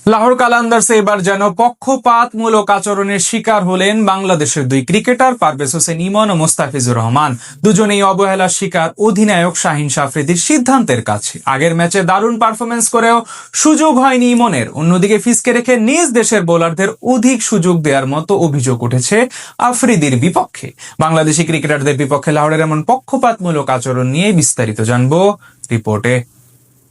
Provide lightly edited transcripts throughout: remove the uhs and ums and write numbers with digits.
লাহোর কালান্দার্সে এবার যেন পক্ষপাতমূলক আচরণের শিকার হলেন বাংলাদেশের দুই ক্রিকেটার পারভেজ হোসেন ইমন ও মোস্তাফিজুর রহমান। দুজনেই অবহেলার শিকার অধিনায়ক শাহিন আফ্রিদির সিদ্ধান্তের কাছে। আগের ম্যাচে দারুণ পারফরমেন্স করেও সুযোগ হয়নি ইমনের। অন্যদিকে ফিসকে রেখে নিজ দেশের বোলারদের অধিক সুযোগ দেওয়ার মতো অভিযোগ উঠেছে আফ্রিদির বিপক্ষে। বাংলাদেশি ক্রিকেটারদের বিপক্ষে লাহোরের এমন পক্ষপাতমূলক আচরণ নিয়ে বিস্তারিত জানবো রিপোর্টে।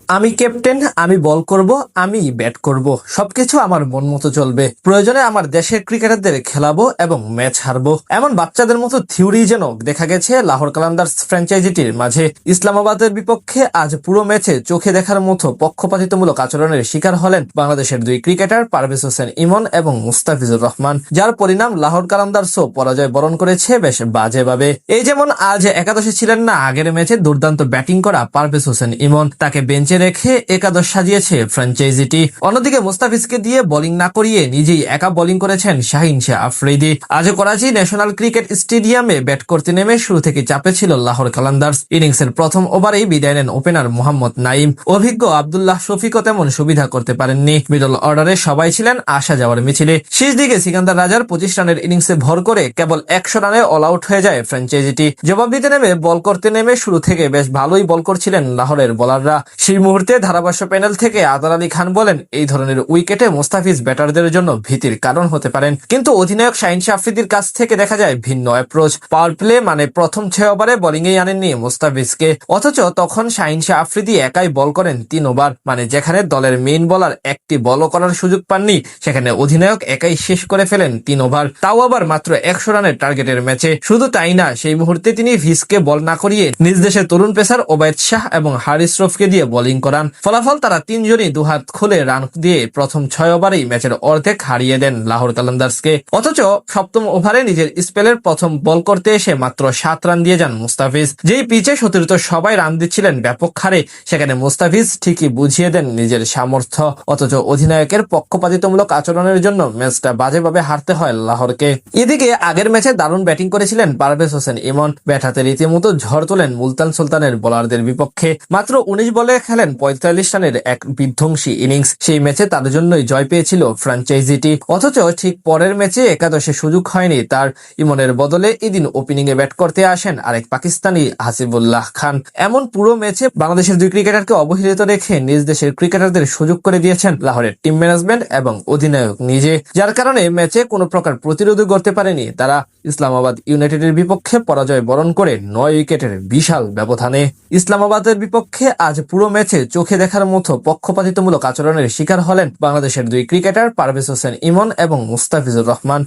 আমি ক্যাপ্টেন, আমি বল করব, আমি ব্যাট করব, সবকিছু আমার মন মতো চলবে। প্রয়োজনে আমার দেশের ক্রিকেটারদের খেলাবো এবং ম্যাচ হারবো, এমন বাচ্চাদের মতো থিওরি যেন দেখা গেছে লাহোর কালান্দার্স ফ্র্যাঞ্চাইজিটির মাঝে। ইসলামাবাদের বিপক্ষে আজ পুরো ম্যাচে চোখে দেখার মতো পক্ষপাতিত্বমূলক আচরণের শিকার হলেন বাংলাদেশের দুই ক্রিকেটার পারভেজ হোসেন ইমন এবং মুস্তাফিজুর রহমান, যার পরিণাম লাহোর কালান্দার্সও পরাজয় বরণ করেছে বেশ বাজেভাবে। এই যেমন আজ একাদশে ছিলেন না আগের ম্যাচে দুর্দান্ত ব্যাটিং করা পারভেজ হোসেন ইমন, তাকে বেঞ্চে রেখে একাদশ সাজিয়েছে ফ্র্যাঞ্চাইজিটি। অন্যদিকে মুস্তাফিজকে দিয়ে বোলিং না করিয়ে নিজেই একা বোলিং করেছেন শাহিন আফ্রিদি। আজ করাচি ন্যাশনাল ক্রিকেট স্টেডিয়ামে ব্যাট করতে নেমে শুরু থেকে চাপে ছিল লাহোর কালান্দার্স। ইনিংসের প্রথম ওভারেই বিদায় নেন ওপেনার মোহাম্মদ নাইম। অভিজ্ঞ আব্দুল্লাহ শফিকও তেমন সুবিধা করতে পারেননি। মিডল অর্ডারে সবাই ছিলেন আসা যাওয়ার মিছিলে। শেষ দিকে সিকান্দার রাজার 25 রানের ইনিংসে ভর করে কেবল 100 রানে অল আউট হয়ে যায় ফ্র্যাঞ্চাইজিটি। জবাব দিতে নেমে বল করতে নেমে শুরু থেকে বেশ ভালোই বল করছিলেন লাহোরের বোলাররা। সেই মুহূর্তে ধারাভাষ্য প্যানেল থেকে আদার আলী খান বলেন, এই ধরনের উইকেটে মুস্তাফিজ ব্যাটারদের জন্য ভীতির কারণ হতে পারেন। কিন্তু অধিনায়ক শাহিন আফ্রিদির কাছ থেকে দেখা যায় ভিন্ন অ্যাপ্রোচ। পাওয়ার প্লে মানে প্রথম 6 ওভারে বোলিং এ আনেননি মুস্তাফিজকে, অথচ তখন শাহিন আফ্রিদি একাই বল করেন 3 ওভার। মানে যেখানে দলের মেইন বোলার একটি বলও করার সুযোগ পাননি, সেখানে অধিনায়ক একাই শেষ করে ফেলেন 3 ওভার, তাও আবার মাত্র 100 রানের টার্গেটের ম্যাচে। শুধু তাই না, সেই মুহূর্তে তিনি ভিসকে বল না করিয়ে নিজ দেশের তরুণ পেসার ওবায়দ শাহ এবং হারিস রফকে দিয়ে বোলিং করান। ফলাফল তারা তিনজনই দুহাত খুলে রান দিয়ে প্রথম 6 ওভারেই ম্যাচের অর্ধেক হারিয়ে দেন লাহোর কালান্দার্সকে। অথচ সপ্তম ওভারে নিজের স্পেলের প্রথম বল করতে এসে মাত্র 7 রান দিয়ে যান মুস্তাফিজ। যেই পিচে সতীর্থ সবাই রান দিচ্ছিলেন ব্যাপক হারে, সেখানে মুস্তাফিজ ঠিকই বুঝিয়ে দেন নিজের সামর্থ্য। অথচ অধিনায়কের পক্ষপাতিত্বমূলক আচরণের জন্য ম্যাচটা বাজেভাবে হারতে হয় লাহোরকে। এদিকে আগের ম্যাচে দারুণ ব্যাটিং করেছিলেন পারভেজ হোসেন ইমন। ব্যাট হাতে রীতিমতো ঝড় তোলেন মুলতান সুলতানের বোলারদের বিপক্ষে। মাত্র 19 বলে খেলেন 45 রানের এক বিধ্বংসী ইনিংস। সেই ম্যাচে তার জন্যই জয় পেয়েছিল ফ্র্যাঞ্চাইজিটি। অথচ ঠিক পরের ম্যাচে একাদশে সুযোগ হয়নি তার। ইমনের বদলে এদিন ওপেনিং এ ব্যাট করতে আসেন আরেক পাকিস্তানি হাসিবুল্লাহ খান। এমন পুরো ম্যাচে বাংলাদেশের দুই ক্রিকেটারকে অবহেলিত রেখে নিজ দেশের ক্রিকেটারদের সুযোগ করে দিয়েছেন লাহোরের টিম ম্যানেজমেন্ট এবং অধিনায়ক নিজে, যার কারণে ম্যাচে কোনো প্রকার প্রতিরোধ করতে পারেনি তারা। ইসলামাবাদ ইউনাইটেডের বিপক্ষে পরাজয় বরণ করে 9 উইকেটের বিশাল ব্যবধানে। ইসলামাবাদের বিপক্ষে আজ পুরো ম্যাচে চোখে দেখার মতো পক্ষপাতিত্বমূলক আচরণের শিকার হলেন বাংলাদেশের দুই ক্রিকেটার পারভেজ হোসেন ইমন এবং মুস্তাফিজুর রহমান।